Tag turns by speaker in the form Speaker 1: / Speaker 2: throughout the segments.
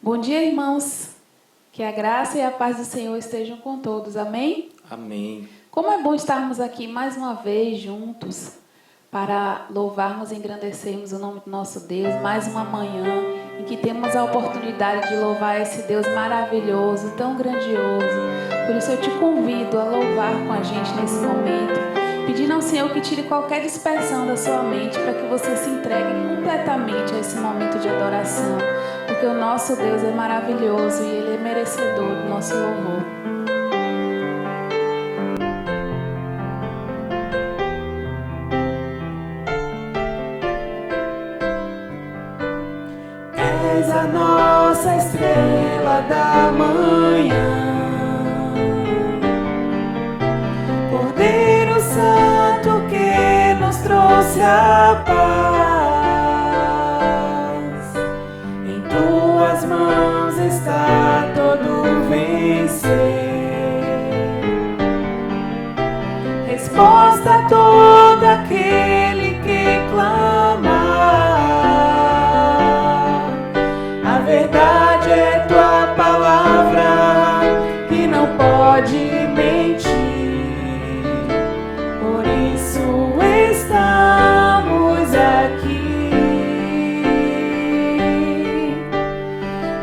Speaker 1: Bom dia, irmãos. Que a graça e a paz do Senhor estejam com todos. Amém?
Speaker 2: Amém.
Speaker 1: Como é bom estarmos aqui mais uma vez juntos para louvarmos e engrandecermos o nome do nosso Deus. Mais uma manhã em que temos a oportunidade de louvar esse Deus maravilhoso, tão grandioso. Por isso eu te convido a louvar com a gente nesse momento, pedindo ao Senhor que tire qualquer dispersão da sua mente para que você se entregue completamente a esse momento de adoração, porque o nosso Deus é maravilhoso e Ele é merecedor do nosso louvor.
Speaker 3: És a nossa estrela da manhã, Cordeiro Santo que nos trouxe a paz. Em tuas mãos está todo vencer, resposta a todo aquele que clama. A verdade é tua palavra que não pode mentir. Por isso estamos aqui.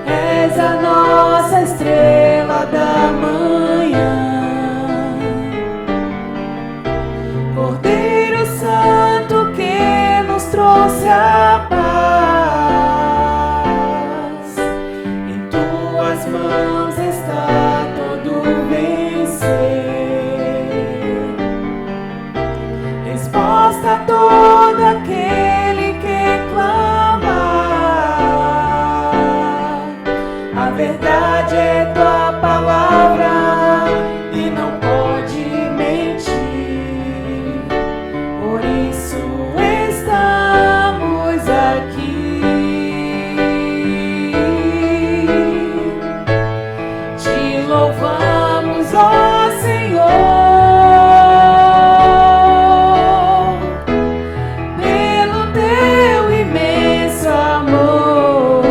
Speaker 3: És a nossa estrela da manhã, Cordeiro Santo que nos trouxe a paz. Mãos está todo vencer, resposta a todo aquele que clama. A verdade é tua palavra e não pode mentir. Por isso estamos aqui. Louvamos, ó Senhor, pelo teu imenso amor.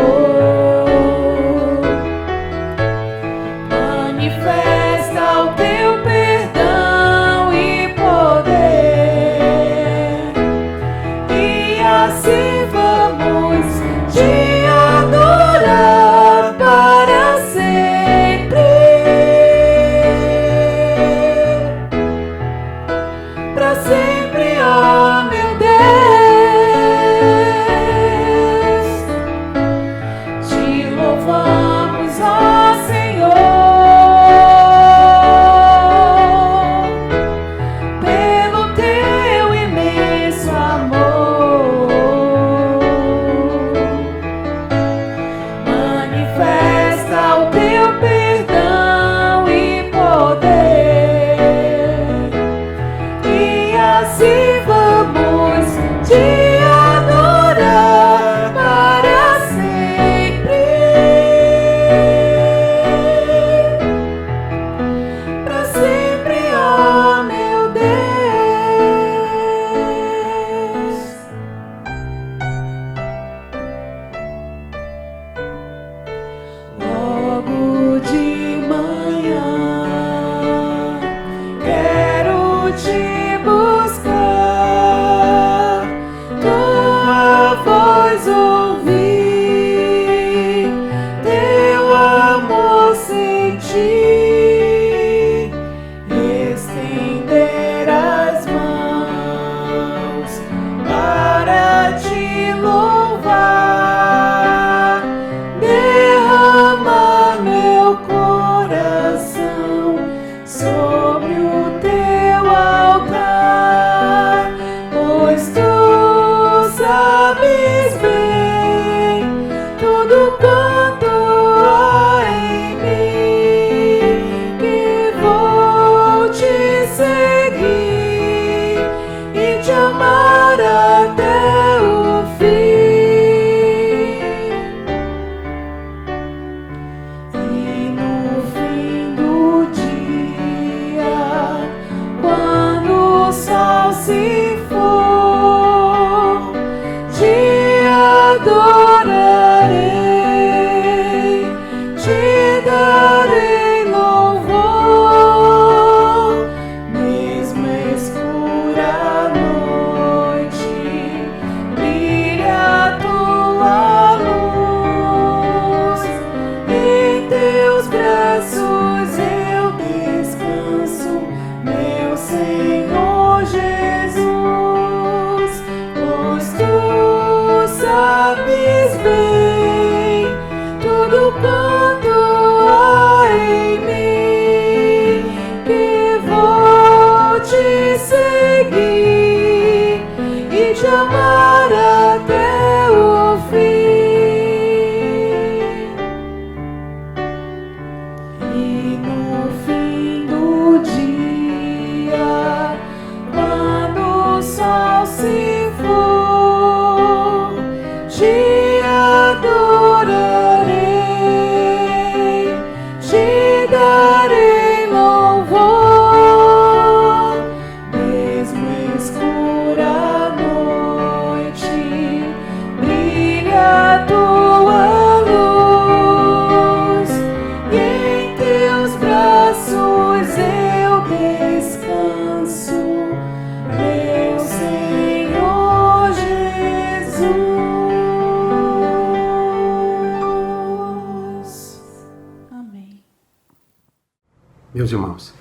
Speaker 2: Meus irmãos,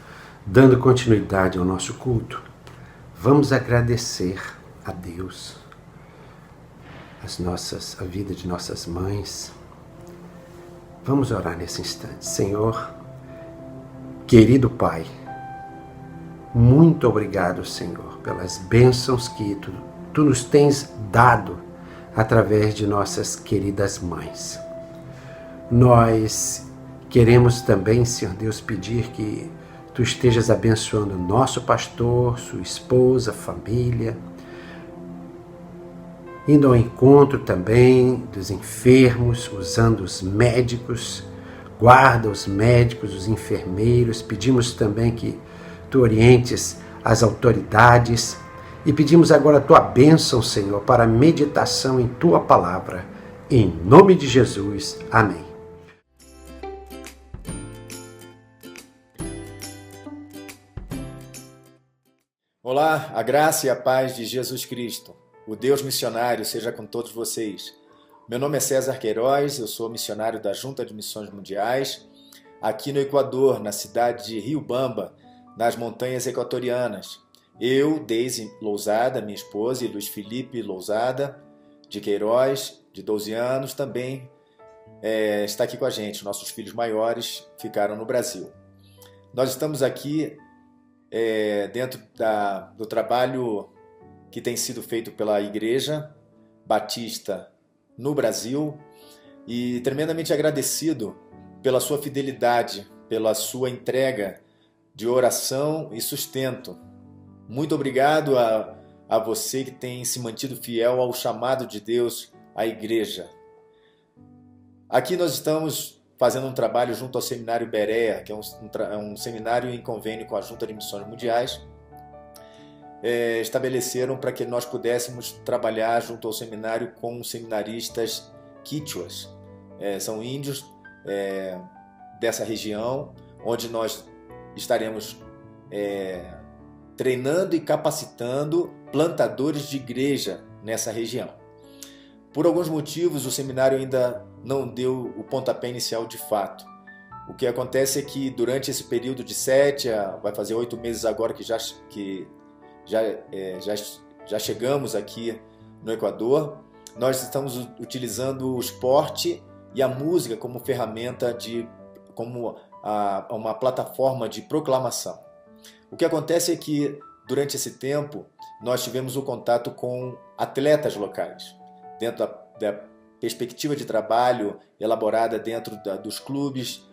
Speaker 2: dando continuidade ao nosso culto, vamos agradecer a Deus, a vida de nossas mães. Vamos orar nesse instante. Senhor, querido Pai, muito obrigado, Senhor, pelas bênçãos que Tu nos tens dado através de nossas queridas mães. Nós queremos também, Senhor Deus, pedir que Tu estejas abençoando nosso pastor, sua esposa, família, indo ao encontro também dos enfermos, usando os médicos, guarda os médicos, os enfermeiros. Pedimos também que Tu orientes as autoridades e pedimos agora a Tua bênção, Senhor, para a meditação em Tua palavra. Em nome de Jesus. Amém.
Speaker 4: Olá, a graça e a paz de Jesus Cristo, o Deus missionário, seja com todos vocês. Meu nome é César Queiroz, eu sou missionário da Junta de Missões Mundiais, aqui no Equador, na cidade de Riobamba, nas montanhas equatorianas. Eu, Deise Lousada, minha esposa, e Luiz Felipe Lousada, de Queiroz, de 12 anos, também está aqui com a gente. Nossos filhos maiores ficaram no Brasil. Nós estamos aqui dentro do trabalho que tem sido feito pela Igreja Batista no Brasil e tremendamente agradecido pela sua fidelidade, pela sua entrega de oração e sustento. Muito obrigado a você que tem se mantido fiel ao chamado de Deus à Igreja. Aqui nós estamos fazendo um trabalho junto ao Seminário Berea, que é um seminário em convênio com a Junta de Missões Mundiais. Estabeleceram para que nós pudéssemos trabalhar junto ao seminário com seminaristas quichuas. São índios dessa região, onde nós estaremos treinando e capacitando plantadores de igreja nessa região. Por alguns motivos, o seminário ainda não deu o pontapé inicial de fato. O que acontece é que durante esse período de 7 vai fazer 8 meses agora que já chegamos aqui no Equador, nós estamos utilizando o esporte e a música como ferramenta, como uma plataforma de proclamação. O que acontece é que durante esse tempo nós tivemos o contato com atletas locais, dentro da perspectiva de trabalho elaborada dentro dos clubes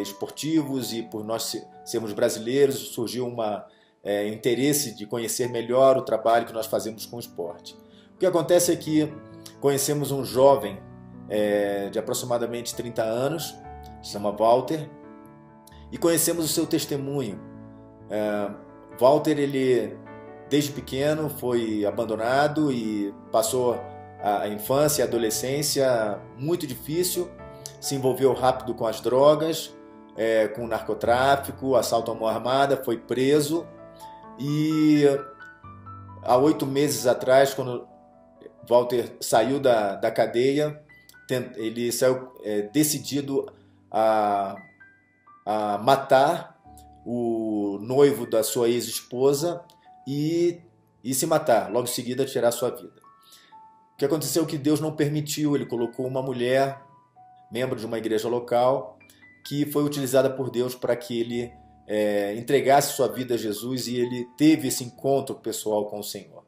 Speaker 4: esportivos, e por nós sermos brasileiros surgiu interesse de conhecer melhor o trabalho que nós fazemos com o esporte. O que acontece é que conhecemos um jovem de aproximadamente 30 anos, se chama Walter, e conhecemos o seu testemunho. Walter, ele desde pequeno foi abandonado e passou a infância e a adolescência muito difícil, se envolveu rápido com as drogas, com narcotráfico, assalto à mão armada, foi preso. E há 8 meses atrás, quando Walter saiu da cadeia, ele saiu decidido a matar o noivo da sua ex-esposa e se matar, logo em seguida tirar sua vida. O que aconteceu é que Deus não permitiu, ele colocou uma mulher, membro de uma igreja local, que foi utilizada por Deus para que ele entregasse sua vida a Jesus, e ele teve esse encontro pessoal com o Senhor.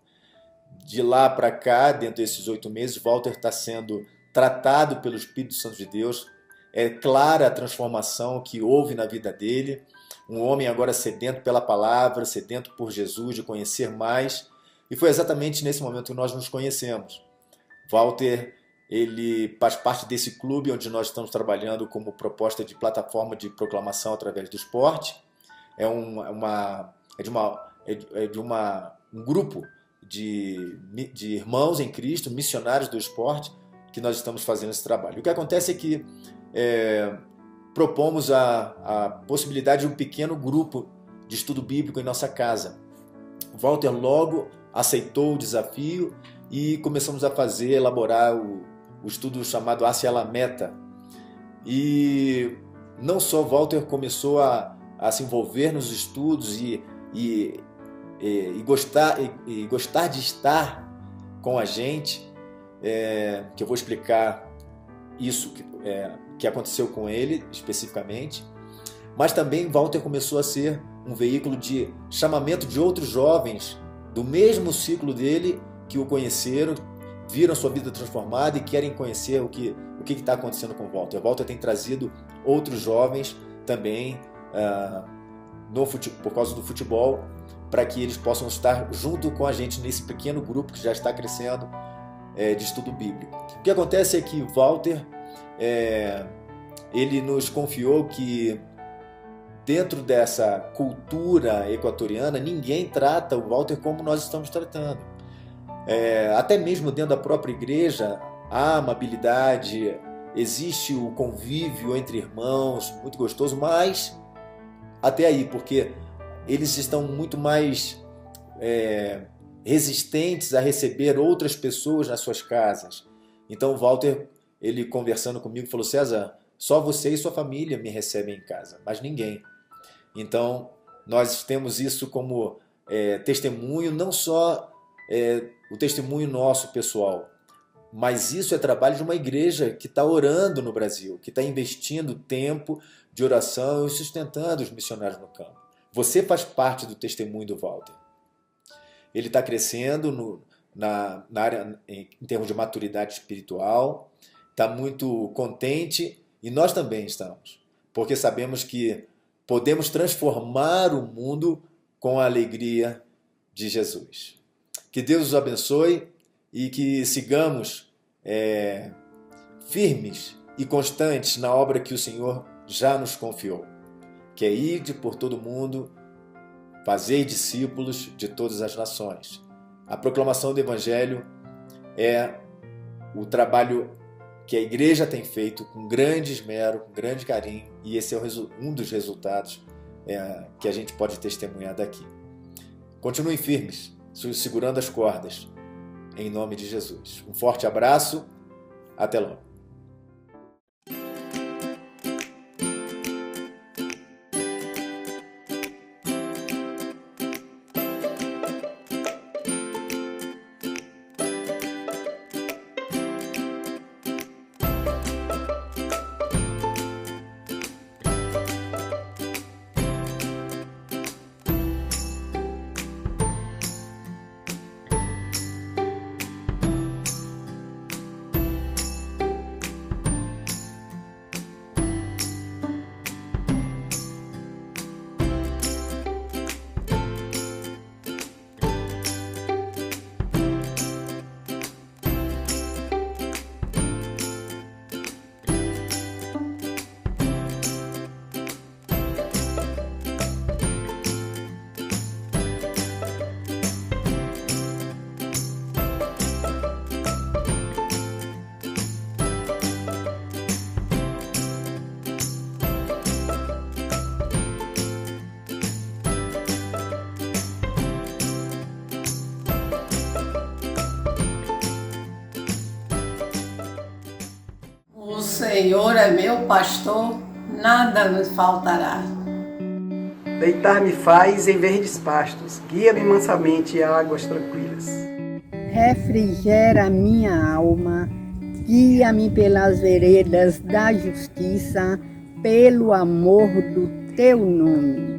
Speaker 4: De lá para cá, dentro desses 8 meses, Walter está sendo tratado pelo Espírito Santo de Deus. É clara a transformação que houve na vida dele. Um homem agora sedento pela palavra, sedento por Jesus, de conhecer mais. E foi exatamente nesse momento que nós nos conhecemos. Walter, ele faz parte desse clube onde nós estamos trabalhando como proposta de plataforma de proclamação através do esporte. Um grupo de irmãos em Cristo, missionários do esporte, que nós estamos fazendo esse trabalho. O que acontece é que propomos a possibilidade de um pequeno grupo de estudo bíblico em nossa casa. Walter logo aceitou o desafio e começamos a elaborar o estudo chamado Hacia la Meta. E não só Walter começou a a se envolver nos estudos e gostar de estar com a gente, que eu vou explicar isso que aconteceu com ele especificamente. Mas também Walter começou a ser um veículo de chamamento de outros jovens do mesmo ciclo dele, que o conheceram, viram sua vida transformada e querem conhecer o que está acontecendo com o Walter. O Walter tem trazido outros jovens também por causa do futebol, para que eles possam estar junto com a gente nesse pequeno grupo que já está crescendo de estudo bíblico. O que acontece é que Walter, ele nos confiou que dentro dessa cultura equatoriana, ninguém trata o Walter como nós estamos tratando. Até mesmo dentro da própria igreja, há amabilidade, existe o convívio entre irmãos, muito gostoso, mas até aí, porque eles estão muito mais resistentes a receber outras pessoas nas suas casas. Então, Walter, ele conversando comigo, falou: César, só você e sua família me recebem em casa, mas ninguém. Então, nós temos isso como testemunho, não só o testemunho nosso pessoal, mas isso é trabalho de uma igreja que está orando no Brasil, que está investindo tempo de oração e sustentando os missionários no campo. Você faz parte do testemunho do Walter. Ele está crescendo na área, em termos de maturidade espiritual, está muito contente, e nós também estamos, porque sabemos que podemos transformar o mundo com a alegria de Jesus. Que Deus os abençoe e que sigamos firmes e constantes na obra que o Senhor já nos confiou, que é ide por todo mundo, fazei discípulos de todas as nações. A proclamação do Evangelho é o trabalho que a igreja tem feito com grande esmero, com grande carinho, e esse é um dos resultados que a gente pode testemunhar daqui. Continuem firmes, segurando as cordas, em nome de Jesus. Um forte abraço, até logo.
Speaker 5: O Senhor é meu pastor, nada me faltará.
Speaker 6: Deitar-me faz em verdes pastos, guia-me mansamente a águas tranquilas.
Speaker 7: Refrigera minha alma, guia-me pelas veredas da justiça, pelo amor do teu nome.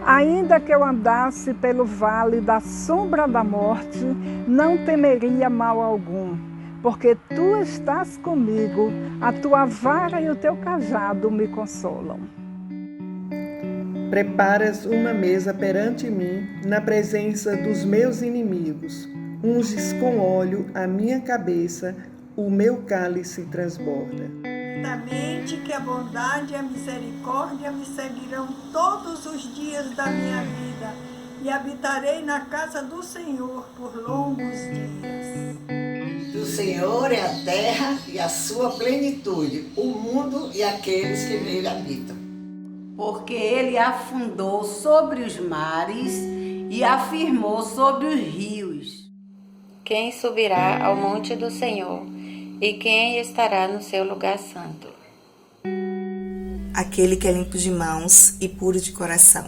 Speaker 3: Ainda que eu andasse pelo vale da sombra da morte, não temeria mal algum, porque tu estás comigo, a tua vara e o teu cajado me consolam.
Speaker 6: Preparas uma mesa perante mim, na presença dos meus inimigos. Unges com óleo a minha cabeça, o meu cálice transborda.
Speaker 8: Certamente que a bondade e a misericórdia me seguirão todos os dias da minha vida, e habitarei na casa do Senhor por longos dias.
Speaker 9: Do Senhor é a terra e a sua plenitude, o mundo e aqueles que nele habitam.
Speaker 5: Porque ele afundou sobre os mares e afirmou sobre os rios.
Speaker 10: Quem subirá ao monte do Senhor e quem estará no seu lugar santo?
Speaker 11: aquele que é limpo de mãos e puro de coração,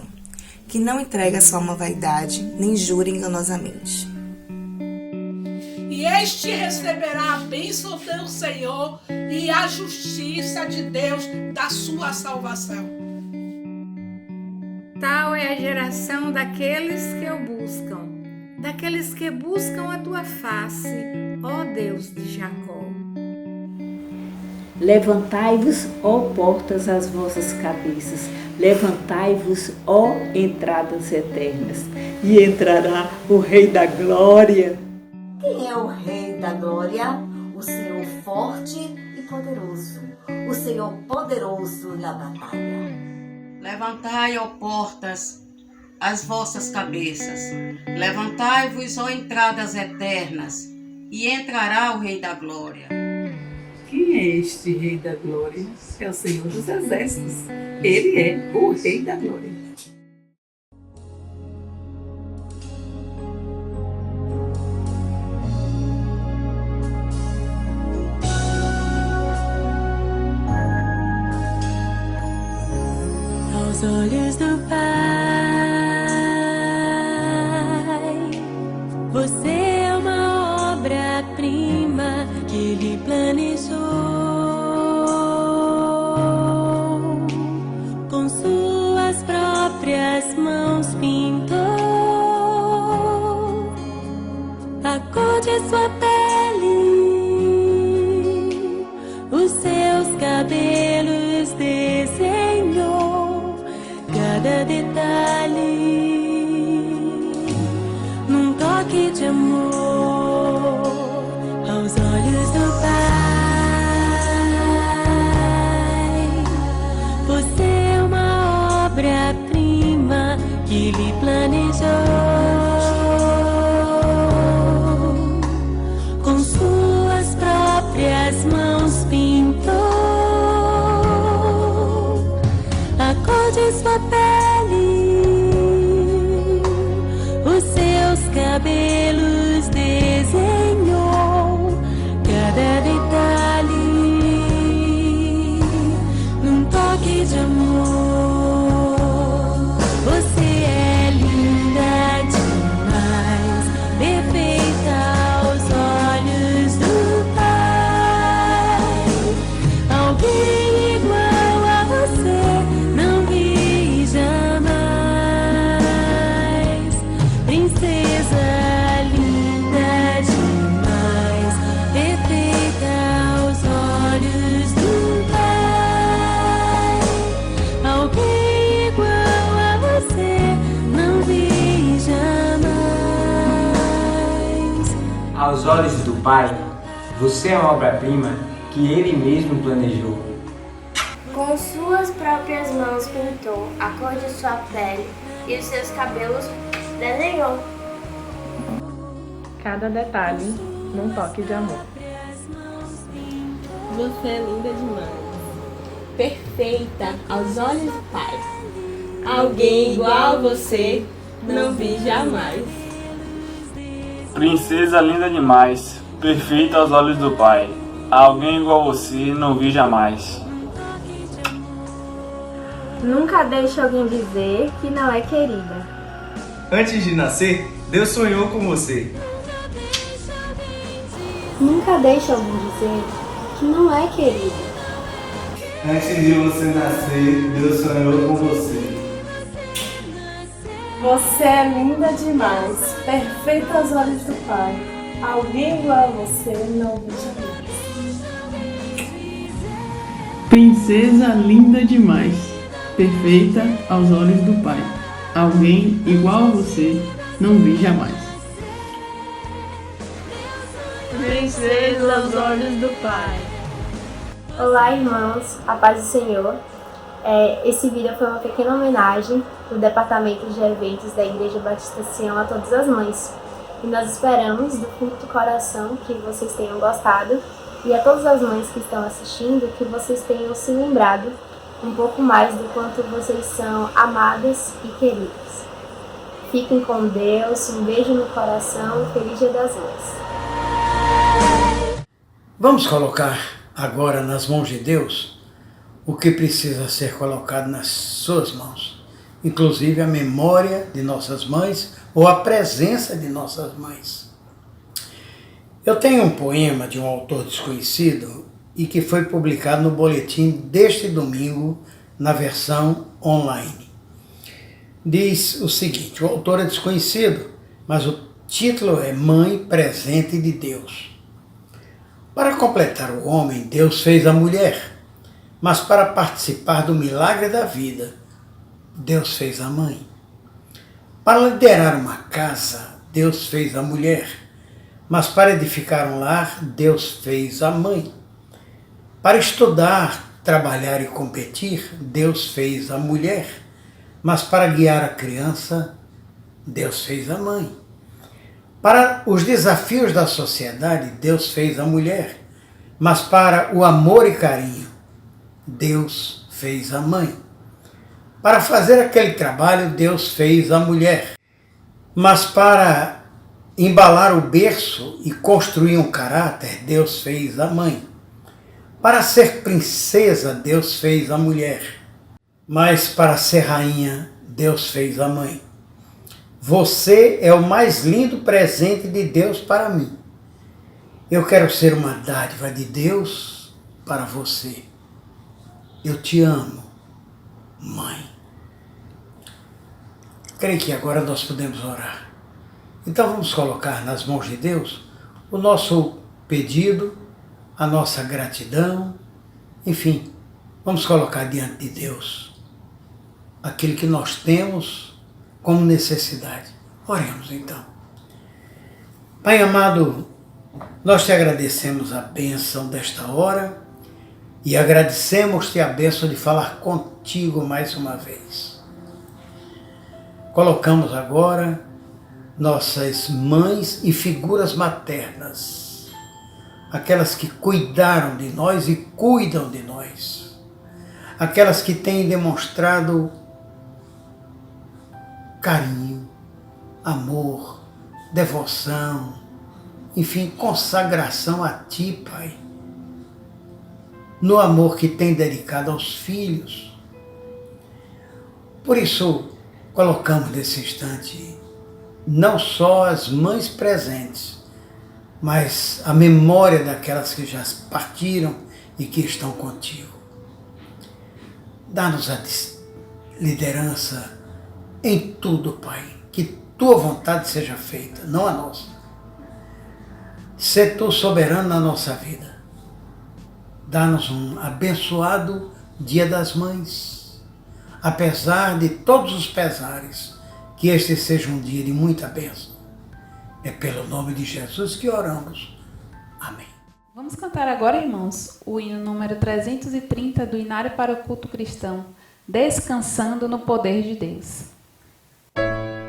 Speaker 11: que não entrega sua alma à vaidade, nem jura enganosamente.
Speaker 12: E este receberá a bênção do Senhor e a justiça de Deus da sua salvação.
Speaker 13: Tal é a geração daqueles que o buscam, daqueles que buscam a tua face, ó Deus de Jacó.
Speaker 14: Levantai-vos, ó portas, as vossas cabeças, levantai-vos, ó entradas eternas, e entrará o Rei da Glória.
Speaker 15: Quem é o Rei da Glória? O Senhor forte e poderoso, o Senhor poderoso na batalha.
Speaker 16: Levantai, ó portas, as vossas cabeças, levantai-vos, ó entradas eternas, e entrará o Rei da Glória.
Speaker 17: Quem é este Rei da Glória? É o Senhor dos Exércitos. Ele é o Rei da Glória.
Speaker 18: Aos olhos do Pai, você é uma obra-prima que Ele planejou. Com suas próprias mãos pintou a cor de sua pele, os seus cabelos desenhou, cada detalhe num toque de amor. Aos olhos do Pai, você é uma obra-prima que Ele planejou. Com suas próprias mãos pintou a cor de sua pele, os seus cabelos desenhou, cada detalhe num toque de amor. Você é linda demais, perfeita aos olhos do Pai. Alguém igual a você não vi jamais. Princesa linda demais, perfeita aos olhos do Pai. Alguém igual a você não vi jamais.
Speaker 19: Aos olhos do Pai, você é uma obra-prima que Ele mesmo planejou.
Speaker 20: Com suas próprias mãos pintou a cor de sua pele e os seus cabelos desenhou.
Speaker 21: Cada detalhe num toque de amor.
Speaker 22: Você é linda demais, perfeita aos olhos do Pai. Alguém igual a você não vi jamais.
Speaker 23: Princesa linda demais, perfeita aos olhos do Pai. Alguém igual a você não vi jamais.
Speaker 20: Nunca deixe alguém dizer que não é querida.
Speaker 24: Antes de nascer, Deus sonhou com você.
Speaker 20: Nunca deixe alguém dizer que não é querida.
Speaker 24: Antes de você nascer, Deus sonhou com você.
Speaker 22: Você é linda demais, perfeita aos olhos do Pai. Alguém igual a você não vi jamais.
Speaker 25: Princesa linda demais, perfeita aos olhos do Pai. Alguém igual a você não vi jamais.
Speaker 22: Princesa aos olhos do Pai.
Speaker 20: Olá, irmãos, a paz do Senhor. Esse vídeo foi uma pequena homenagem do Departamento de Eventos da Igreja Batista Sião a todas as mães. E nós esperamos, do fundo do coração, que vocês tenham gostado. E a todas as mães que estão assistindo, que vocês tenham se lembrado um pouco mais do quanto vocês são amadas e queridas. Fiquem com Deus, um beijo no coração, feliz Dia das Mães.
Speaker 26: Vamos colocar agora nas mãos de Deus
Speaker 1: o que precisa ser colocado nas suas mãos, inclusive a memória de nossas mães ou a presença de nossas mães. Eu tenho um poema de um autor desconhecido e que foi publicado no boletim deste domingo na versão online. Diz o seguinte: o autor é desconhecido, mas o título é Mãe Presente de Deus. Para completar o homem, Deus fez a mulher, mas para participar do milagre da vida, Deus fez a mãe. Para liderar uma casa, Deus fez a mulher, mas para edificar um lar, Deus fez a mãe. Para estudar, trabalhar e competir, Deus fez a mulher, mas para guiar a criança, Deus fez a mãe. Para os desafios da sociedade, Deus fez a mulher, mas para o amor e carinho, Deus fez a mãe. Para fazer aquele trabalho, Deus fez a mulher, mas para embalar o berço e construir um caráter, Deus fez a mãe. Para ser princesa, Deus fez a mulher, mas para ser rainha, Deus fez a mãe. Você é o mais lindo presente de Deus para mim. Eu quero ser uma dádiva de Deus para você. Eu te amo, mãe. Creio que agora nós podemos orar. Então vamos colocar nas mãos de Deus o nosso pedido, a nossa gratidão, enfim, vamos colocar diante de Deus aquilo que nós temos como necessidade. Oremos então. Pai amado, nós te agradecemos a bênção desta hora e agradecemos-te a bênção de falar contigo mais uma vez. Colocamos agora nossas mães e figuras maternas, aquelas que cuidaram de nós e cuidam de nós, aquelas que têm demonstrado carinho, amor, devoção, enfim, consagração a Ti, Pai, no amor que tem dedicado aos filhos. Por isso, colocamos nesse instante não só as mães presentes, mas a memória daquelas que já partiram e que estão contigo. Dá-nos a liderança em tudo, Pai, que Tua vontade seja feita, não a nossa. Sê Tu soberano na nossa vida. Dá-nos um abençoado Dia das Mães, apesar de todos os pesares, que este seja um dia de muita bênção. É pelo nome de Jesus que oramos. Amém.
Speaker 2: Vamos cantar agora, irmãos, o hino número 330 do Inário para o Culto Cristão, Descansando no Poder de Deus.
Speaker 18: Descansando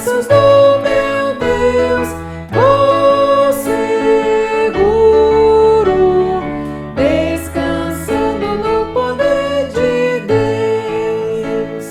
Speaker 3: braços do meu Deus vou seguro, descansando no poder de Deus.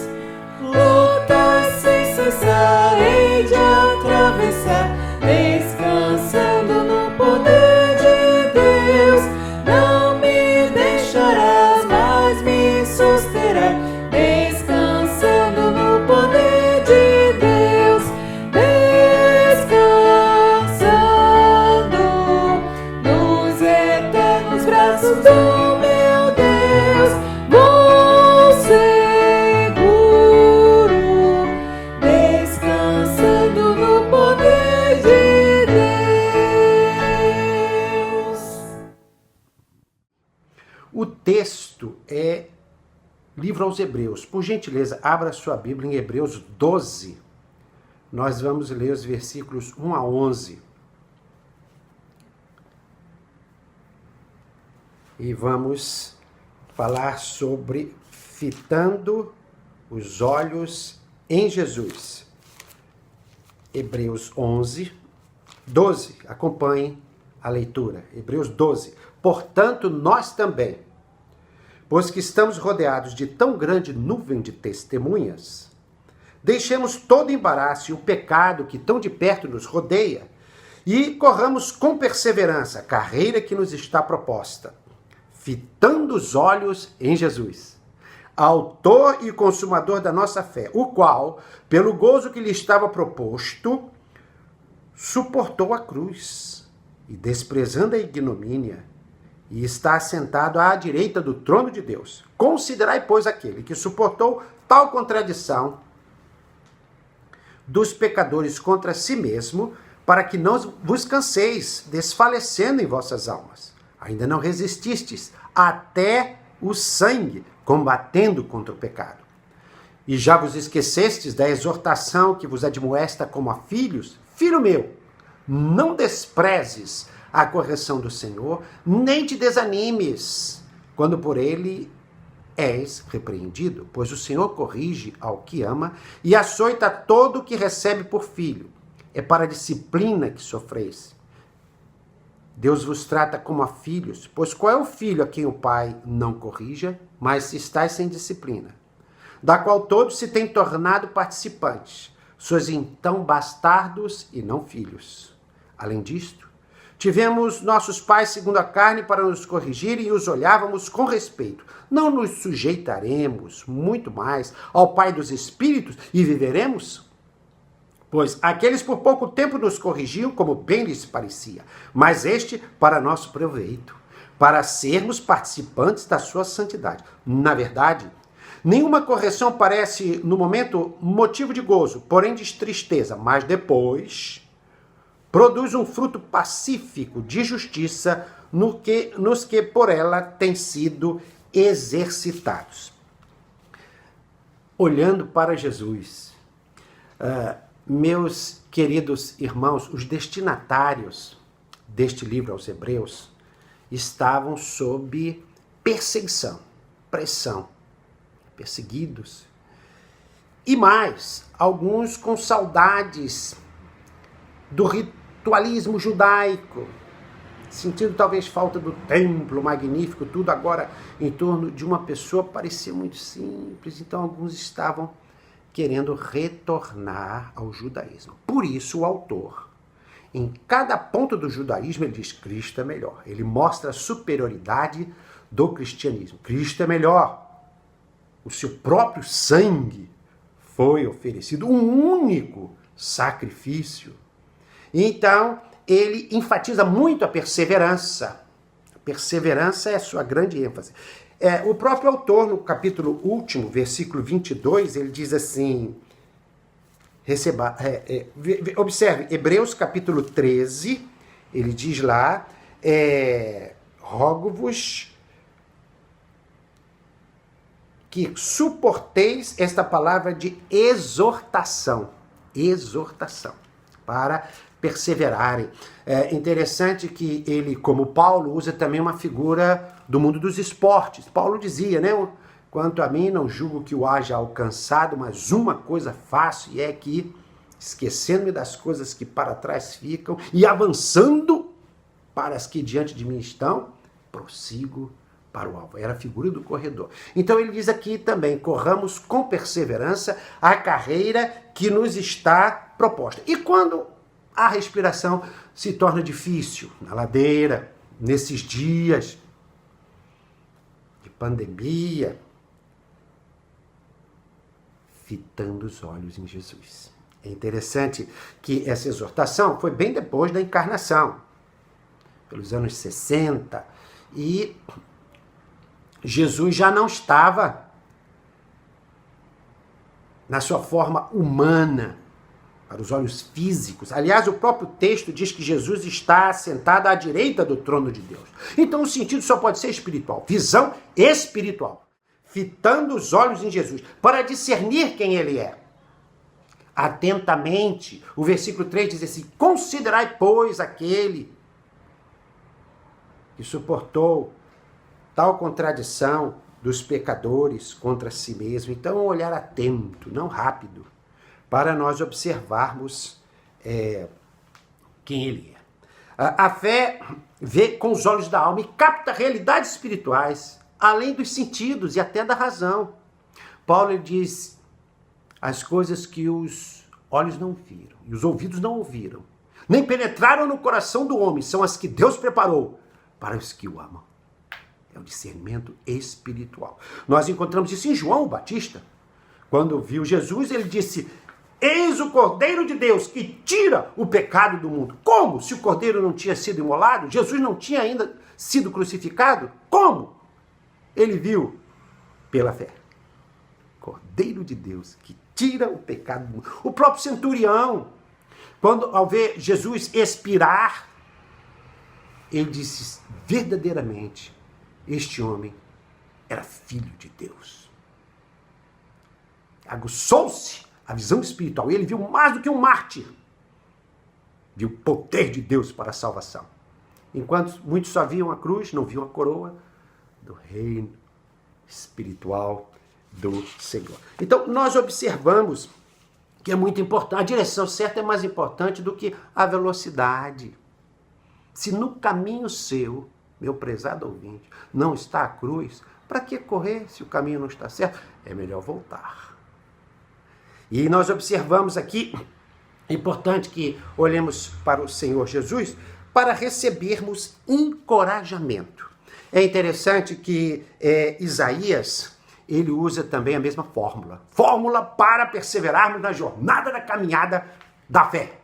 Speaker 3: Lutas sem cessar hei de atravessar, descansando no poder de Deus. Não me deixarás, mas me susterás, descansando no poder de Deus, descansando nos eternos braços do meu Deus, vou seguro, descansando no poder de Deus.
Speaker 4: O texto é livro aos Hebreus. Por gentileza, abra sua Bíblia em Hebreus 12. Nós vamos ler os versículos 1 a 11. E vamos falar sobre fitando os olhos em Jesus. Hebreus 12. Acompanhem a leitura. Hebreus 12. Portanto, nós também, pois que estamos rodeados de tão grande nuvem de testemunhas, deixemos todo embaraço e o pecado que tão de perto nos rodeia e corramos com perseverança a carreira que nos está proposta, fitando os olhos em Jesus, autor e consumador da nossa fé, o qual, pelo gozo que lhe estava proposto, suportou a cruz e, desprezando a ignomínia, e está assentado à direita do trono de Deus. Considerai, pois, aquele que suportou tal contradição dos pecadores contra si mesmo, para que não vos canseis, desfalecendo em vossas almas. Ainda não resististes até o sangue, combatendo contra o pecado. E já vos esquecestes da exortação que vos admoesta como a filhos? Filho meu, não desprezes a correção do Senhor, nem te desanimes, quando por ele és repreendido, pois o Senhor corrige ao que ama e açoita todo o que recebe por filho. É para a disciplina que sofreis. Deus vos trata como a filhos, pois qual é o filho a quem o pai não corrija, mas se estáis sem disciplina, da qual todos se têm tornado participantes, sois então bastardos e não filhos. Além disto, tivemos nossos pais segundo a carne para nos corrigirem e os olhávamos com respeito. Não nos sujeitaremos muito mais ao Pai dos Espíritos e viveremos? Pois aqueles por pouco tempo nos corrigiam como bem lhes parecia, mas este para nosso proveito, para sermos participantes da sua santidade. Na verdade, nenhuma correção parece no momento motivo de gozo, porém de tristeza, mas depois produz um fruto pacífico de justiça nos que por ela têm sido exercitados. Olhando para Jesus, meus queridos irmãos, os destinatários deste livro aos Hebreus estavam sob perseguição, pressão, perseguidos. E mais, alguns com saudades do ritualismo judaico, sentindo talvez falta do templo magnífico, tudo agora em torno de uma pessoa parecia muito simples. Então alguns estavam querendo retornar ao judaísmo. Por isso o autor, em cada ponto do judaísmo, ele diz: Cristo é melhor. Ele mostra a superioridade do cristianismo. Cristo é melhor. O seu próprio sangue foi oferecido, um único sacrifício. Então, ele enfatiza muito a perseverança. A perseverança é a sua grande ênfase. O próprio autor, no capítulo último, versículo 22, ele diz assim, observe, Hebreus capítulo 13, ele diz lá, rogo-vos que suporteis esta palavra de exortação, para perseverarem. É interessante que ele, como Paulo, usa também uma figura do mundo dos esportes. Paulo dizia, né? Quanto a mim, não julgo que o haja alcançado, mas uma coisa faço, e é que esquecendo-me das coisas que para trás ficam e avançando para as que diante de mim estão, prossigo para o alvo. Era a figura do corredor. Então ele diz aqui também, corramos com perseverança a carreira que nos está proposta. E quando a respiração se torna difícil, na ladeira, nesses dias de pandemia, fitando os olhos em Jesus. É interessante que essa exortação foi bem depois da encarnação, pelos anos 60, e Jesus já não estava na sua forma humana, para os olhos físicos. Aliás, o próprio texto diz que Jesus está sentado à direita do trono de Deus. Então o sentido só pode ser espiritual, visão espiritual. Fitando os olhos em Jesus, para discernir quem ele é. Atentamente, o versículo 3 diz assim, considerai, pois, aquele que suportou tal contradição dos pecadores contra si mesmo. Então, um olhar atento, não rápido, para nós observarmos quem ele é. A fé vê com os olhos da alma e capta realidades espirituais, além dos sentidos e até da razão. Paulo diz, as coisas que os olhos não viram e os ouvidos não ouviram, nem penetraram no coração do homem, são as que Deus preparou para os que o amam. É o discernimento espiritual. Nós encontramos isso em João Batista. Quando viu Jesus, ele disse, eis o Cordeiro de Deus que tira o pecado do mundo. Como? Se o Cordeiro não tinha sido imolado, Jesus não tinha ainda sido crucificado? Como? Ele viu pela fé. Cordeiro de Deus que tira o pecado do mundo. O próprio centurião, quando ao ver Jesus expirar, ele disse, verdadeiramente, este homem era filho de Deus. Aguçou-se a visão espiritual. Ele viu mais do que um mártir. Viu o poder de Deus para a salvação. Enquanto muitos só viam a cruz, não viam a coroa do reino espiritual do Senhor. Então, nós observamos que é muito importante. A direção certa é mais importante do que a velocidade. Se no caminho seu, meu prezado ouvinte, não está a cruz, para que correr se o caminho não está certo? É melhor voltar. E nós observamos aqui, é importante que olhemos para o Senhor Jesus para recebermos encorajamento. É interessante que Isaías, ele usa também a mesma fórmula. Fórmula para perseverarmos na jornada da caminhada da fé.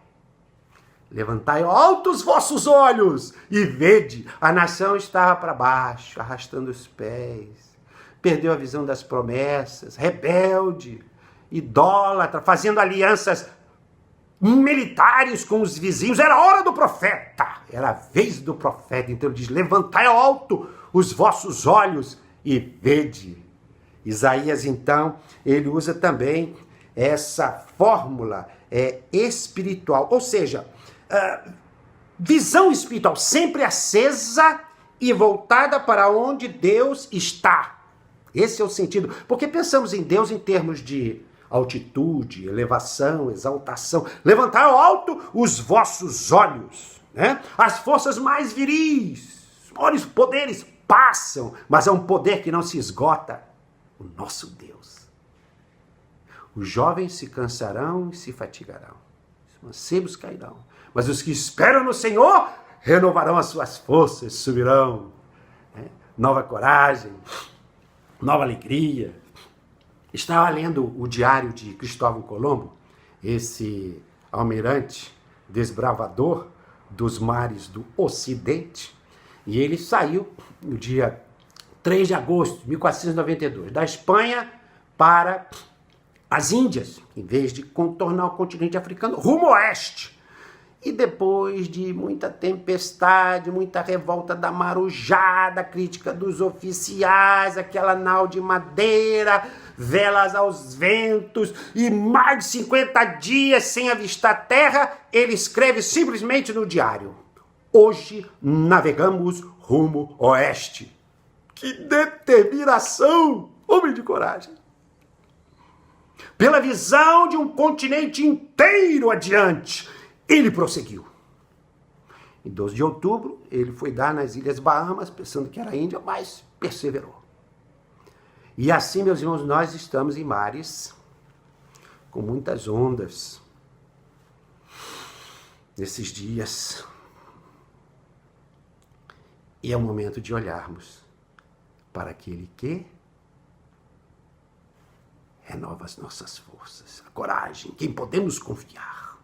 Speaker 4: Levantai altos vossos olhos e vede, a nação estava para baixo, arrastando os pés, perdeu a visão das promessas, rebelde, idólatra, fazendo alianças militares com os vizinhos. Era a hora do profeta, era a vez do profeta. Então ele diz, levantai ao alto os vossos olhos e vede. Isaías, então, ele usa também essa fórmula espiritual, ou seja, visão espiritual sempre acesa e voltada para onde Deus está. Esse é o sentido, porque pensamos em Deus em termos de altitude, elevação, exaltação. Levantar ao alto os vossos olhos, né? As forças mais viris, os maiores poderes passam, mas é um poder que não se esgota. O nosso Deus. Os jovens se cansarão e se fatigarão, os mancebos cairão, mas os que esperam no Senhor renovarão as suas forças, subirão, né? Nova coragem, nova alegria. Estava lendo o diário de Cristóvão Colombo, esse almirante desbravador dos mares do Ocidente, e ele saiu no dia 3 de agosto de 1492, da Espanha para as Índias, em vez de contornar o continente africano, rumo oeste. E depois de muita tempestade, muita revolta da marujada, crítica dos oficiais, aquela nau de madeira, velas aos ventos e mais de 50 dias sem avistar terra, ele escreve simplesmente no diário: hoje navegamos rumo oeste. Que determinação! Homem de coragem! pela visão de um continente inteiro adiante, ele prosseguiu. Em 12 de outubro, ele foi dar nas Ilhas Bahamas, pensando que era a Índia, mas perseverou. E assim, meus irmãos, nós estamos em mares com muitas ondas nesses dias. E é o momento de olharmos para aquele que renova as nossas forças, a coragem, quem podemos confiar.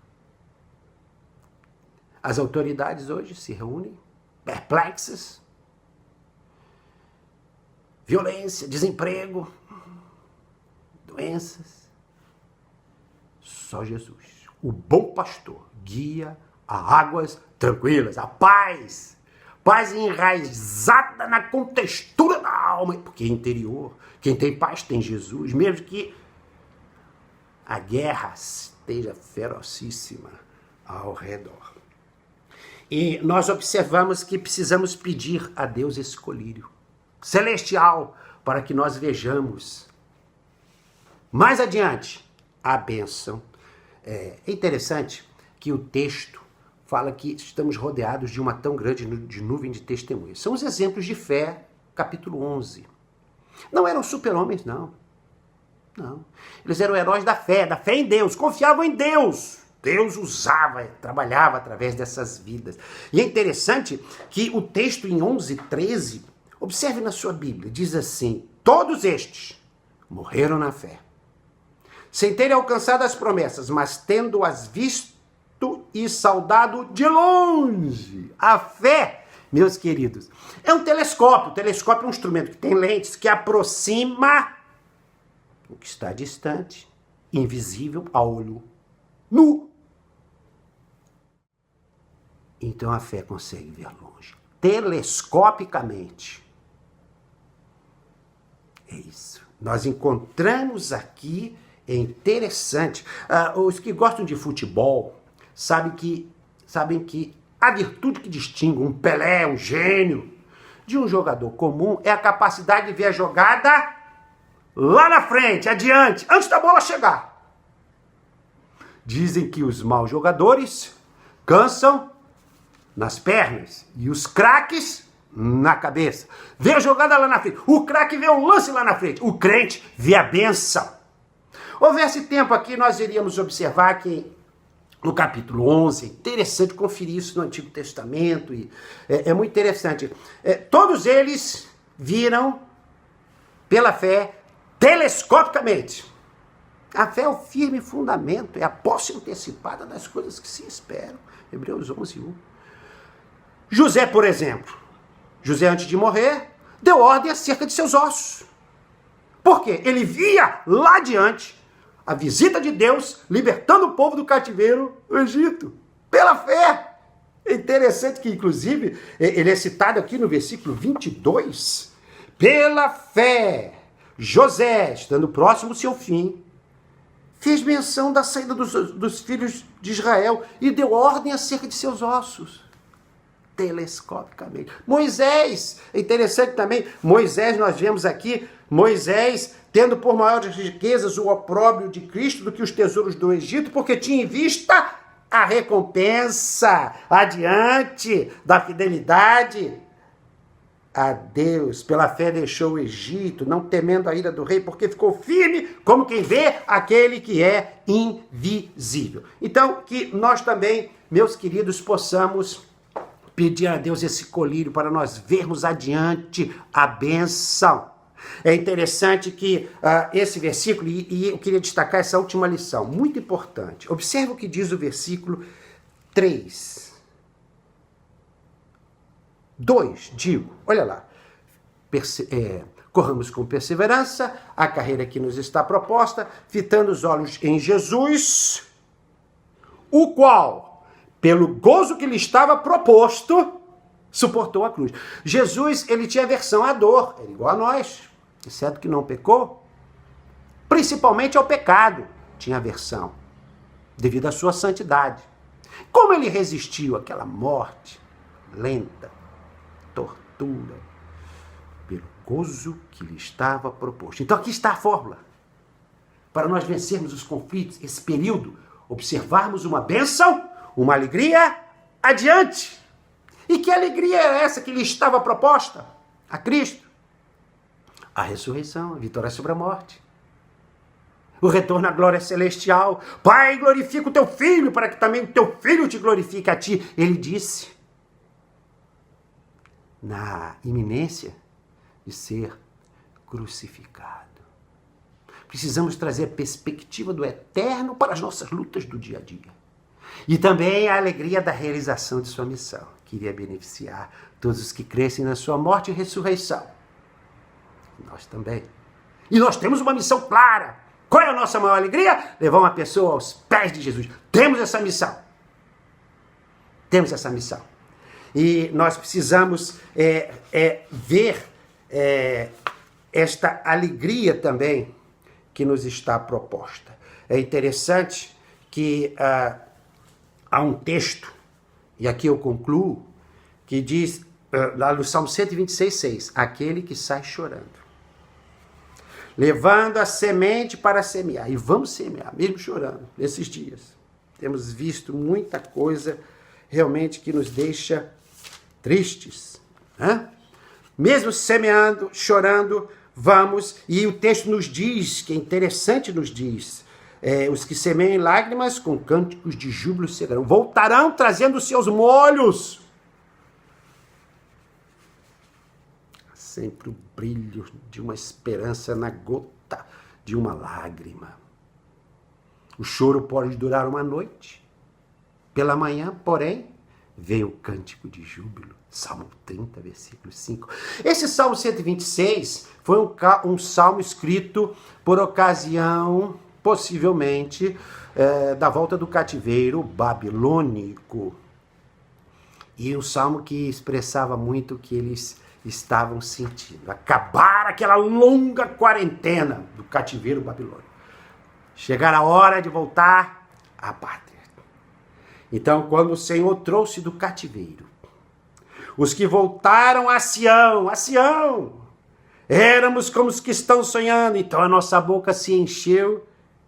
Speaker 4: As autoridades hoje se reúnem, perplexas, violência, desemprego, doenças. Só Jesus, o bom pastor, guia a águas tranquilas, a paz. Paz enraizada na contextura da alma, porque é interior. Quem tem paz tem Jesus, mesmo que a guerra esteja ferocíssima ao redor. E nós observamos que precisamos pedir a Deus esse colírio celestial para que nós vejamos mais adiante a bênção. É interessante que o texto fala que estamos rodeados de uma tão grande de nuvem de testemunhas. São os exemplos de fé, capítulo 11. Não eram super-homens, não. Não. Eles eram heróis da fé em Deus, confiavam em Deus. Deus usava, trabalhava através dessas vidas. E é interessante que o texto em 11:13, observe na sua Bíblia, diz assim: todos estes morreram na fé, sem terem alcançado as promessas, mas tendo-as visto e saudado de longe. A fé, meus queridos, é um telescópio. O telescópio é um instrumento que tem lentes que aproxima o que está distante, invisível a olho nu. Então a fé consegue ver longe, telescopicamente. É isso. Nós encontramos aqui, é interessante, os que gostam de futebol sabem que a virtude que distingue um Pelé, um gênio, de um jogador comum é a capacidade de ver a jogada lá na frente, adiante, antes da bola chegar. Dizem que os maus jogadores cansam nas pernas e os craques na cabeça. Vê a jogada lá na frente. O craque vê o lance lá na frente. O crente vê a bênção. Houvesse tempo aqui, nós iríamos observar que no capítulo 11, é interessante conferir isso no Antigo Testamento, e é muito interessante. Todos eles viram pela fé telescopicamente. A fé é o firme fundamento, é a posse antecipada das coisas que se esperam. Hebreus 11:1. José, por exemplo, José, antes de morrer, deu ordem acerca de seus ossos. Por quê? Ele via lá adiante a visita de Deus libertando o povo do cativeiro do Egito. Pela fé. É interessante que, inclusive, ele é citado aqui no versículo 22. Pela fé, José, estando próximo ao seu fim, fez menção da saída dos filhos de Israel e deu ordem acerca de seus ossos. Telescopicamente. Moisés, é interessante também, Moisés, nós vemos aqui, Moisés tendo por maiores riquezas o opróbrio de Cristo do que os tesouros do Egito, porque tinha em vista a recompensa adiante da fidelidade a Deus. Pela fé deixou o Egito, não temendo a ira do rei, porque ficou firme como quem vê aquele que é invisível. Então, que nós também, meus queridos, possamos pedir a Deus esse colírio para nós vermos adiante a bênção. É interessante que esse versículo, e eu queria destacar essa última lição, muito importante. Observe o que diz o versículo 3. 2, digo, olha lá. Corramos com perseverança a carreira que nos está proposta, fitando os olhos em Jesus, o qual, pelo gozo que lhe estava proposto, suportou a cruz. Jesus, ele tinha aversão à dor, era igual a nós, exceto que não pecou. Principalmente ao pecado, tinha aversão, devido à sua santidade. Como ele resistiu àquela morte lenta, tortura, pelo gozo que lhe estava proposto. Então aqui está a fórmula. para nós vencermos os conflitos, esse período, observarmos uma bênção, uma alegria adiante. E que alegria é essa que lhe estava proposta a Cristo? A ressurreição, a vitória sobre a morte. O retorno à glória celestial. Pai, glorifica o teu filho, para que também o teu filho te glorifique a ti. Ele disse, na iminência de ser crucificado. Precisamos trazer a perspectiva do eterno para as nossas lutas do dia a dia. E também a alegria da realização de sua missão, que iria beneficiar todos os que crescem na sua morte e ressurreição. Nós também. E nós temos uma missão clara. Qual é a nossa maior alegria? Levar uma pessoa aos pés de Jesus. Temos essa missão. Temos essa missão. E nós precisamos ver esta alegria também que nos está proposta. É interessante que há um texto, e aqui eu concluo, que diz, lá no Salmo 126:6, aquele que sai chorando, levando a semente para semear. E vamos semear, mesmo chorando, nesses dias. Temos visto muita coisa realmente que nos deixa tristes, né? Mesmo semeando, chorando, vamos, e o texto nos diz, que é interessante, nos diz, os que semeiam em lágrimas, com cânticos de júbilo serão, voltarão trazendo os seus molhos. Sempre o brilho de uma esperança na gota de uma lágrima. O choro pode durar uma noite, pela manhã, porém, vem o cântico de júbilo. Salmo 30, versículo 5. Esse Salmo 126 foi um salmo escrito por ocasião, possivelmente, da volta do cativeiro babilônico. E um salmo que expressava muito o que eles estavam sentindo. Acabar aquela longa quarentena do cativeiro babilônico. Chegar a hora de voltar à pátria. Então, quando o Senhor trouxe do cativeiro os que voltaram a Sião, éramos como os que estão sonhando, então a nossa boca se encheu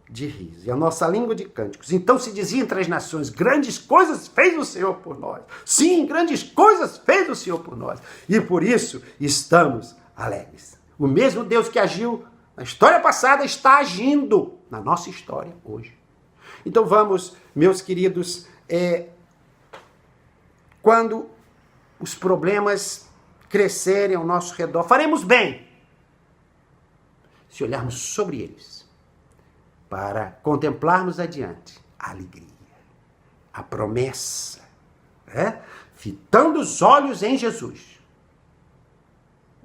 Speaker 4: de riso, e a nossa língua de cânticos. Então se dizia entre as nações, grandes coisas fez o Senhor por nós. Sim, grandes coisas fez o Senhor por nós, e por isso estamos alegres. O mesmo Deus que agiu na história passada está agindo na nossa história hoje. Então vamos, meus queridos, quando os problemas crescerem ao nosso redor, faremos bem se olharmos sobre eles, para contemplarmos adiante a alegria, a promessa, fitando os olhos em Jesus,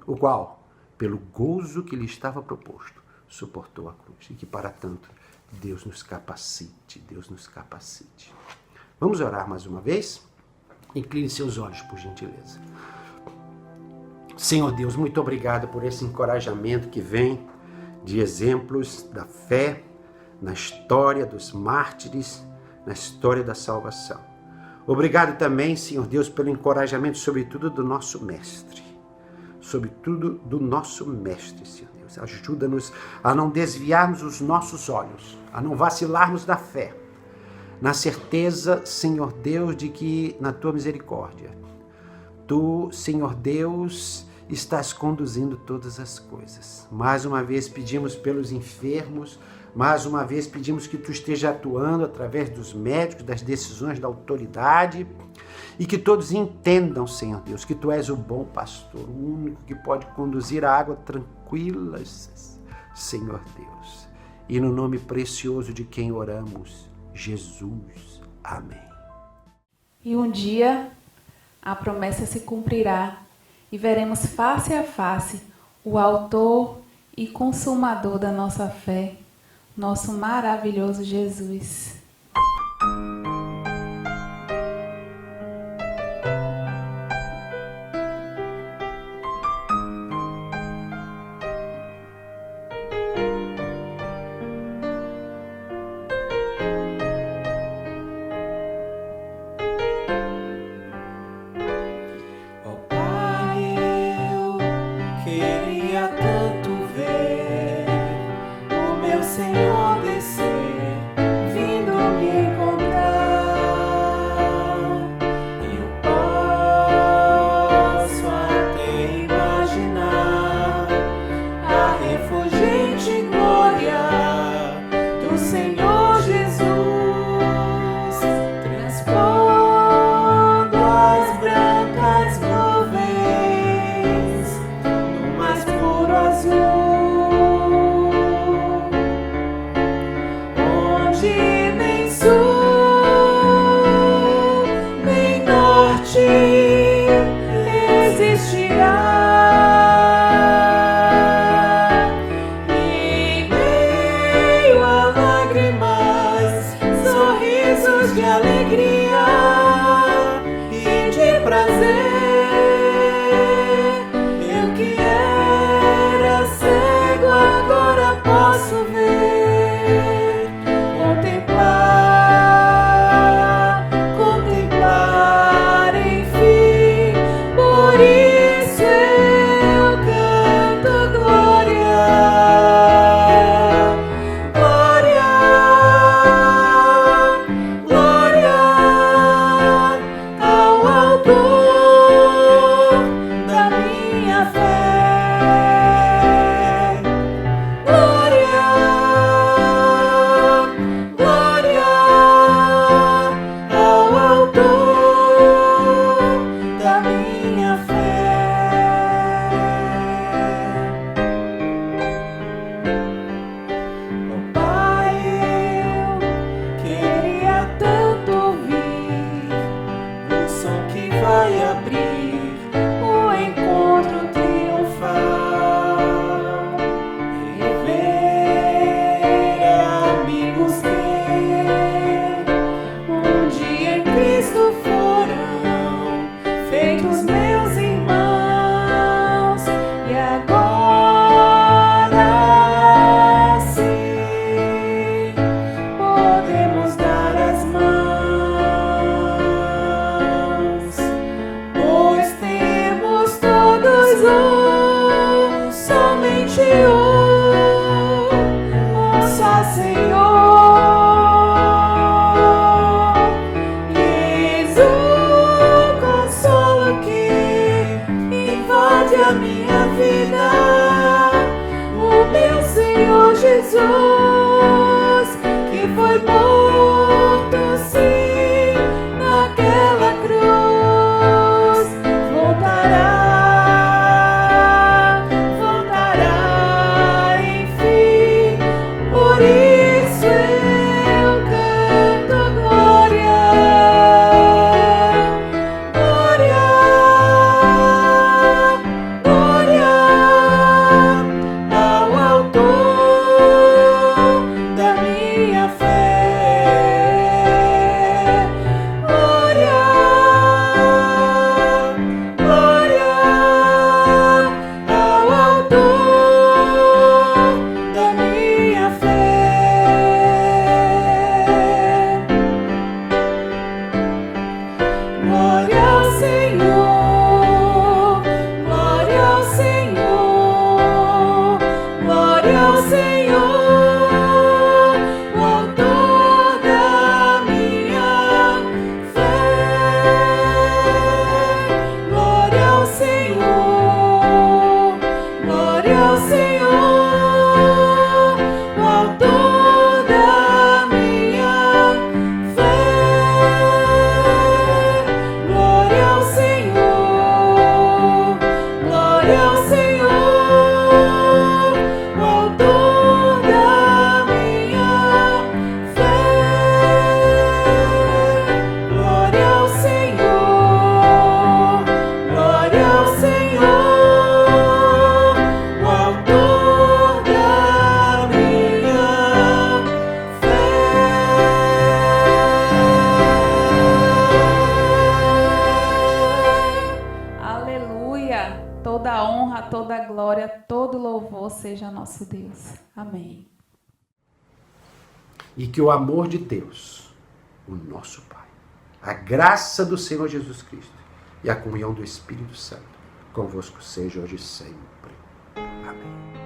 Speaker 4: o qual, pelo gozo que lhe estava proposto, suportou a cruz, e que para tanto Deus nos capacite, Deus nos capacite. Vamos orar mais uma vez? Incline seus olhos, por gentileza. Senhor Deus, muito obrigado por esse encorajamento que vem de exemplos da fé na história dos mártires, na história da salvação. Obrigado também, Senhor Deus, pelo encorajamento, sobretudo do nosso mestre. Sobretudo do nosso mestre, Senhor Deus. Ajuda-nos a não desviarmos os nossos olhos, a não vacilarmos da fé, na certeza, Senhor Deus, de que na Tua misericórdia, Tu, Senhor Deus, estás conduzindo todas as coisas. Mais uma vez pedimos pelos enfermos, mais uma vez pedimos que Tu esteja atuando através dos médicos, das decisões da autoridade, e que todos entendam, Senhor Deus, que Tu és o bom pastor, o único que pode conduzir a água tranquila, Senhor Deus. E no nome precioso de quem oramos, Jesus. Amém.
Speaker 2: E um dia a promessa se cumprirá e veremos face a face o autor e consumador da nossa fé, nosso maravilhoso Jesus.
Speaker 3: Queria tanto ver o meu Senhor Jesus, que foi morto, sim, naquela cruz, voltará, enfim. Por isso eu canto glória, glória, glória ao Autor da minha fé. Glória, glória ao Autor da minha fé. Glória ao Senhor, glória ao Senhor, glória ao Senhor, o Autor da minha fé. Glória ao Senhor, glória ao Senhor, o Autor da minha fé. Glória ao Senhor, glória ao Senhor, o Autor da minha fé. Glória ao Senhor, glória ao Senhor, o Autor da minha
Speaker 2: Aleluia! Toda a honra, toda a glória, todo louvor seja nosso Deus. Amém.
Speaker 4: E que o amor de Deus, o nosso Pai, a graça do Senhor Jesus Cristo e a comunhão do Espírito Santo convosco seja hoje e sempre. Amém.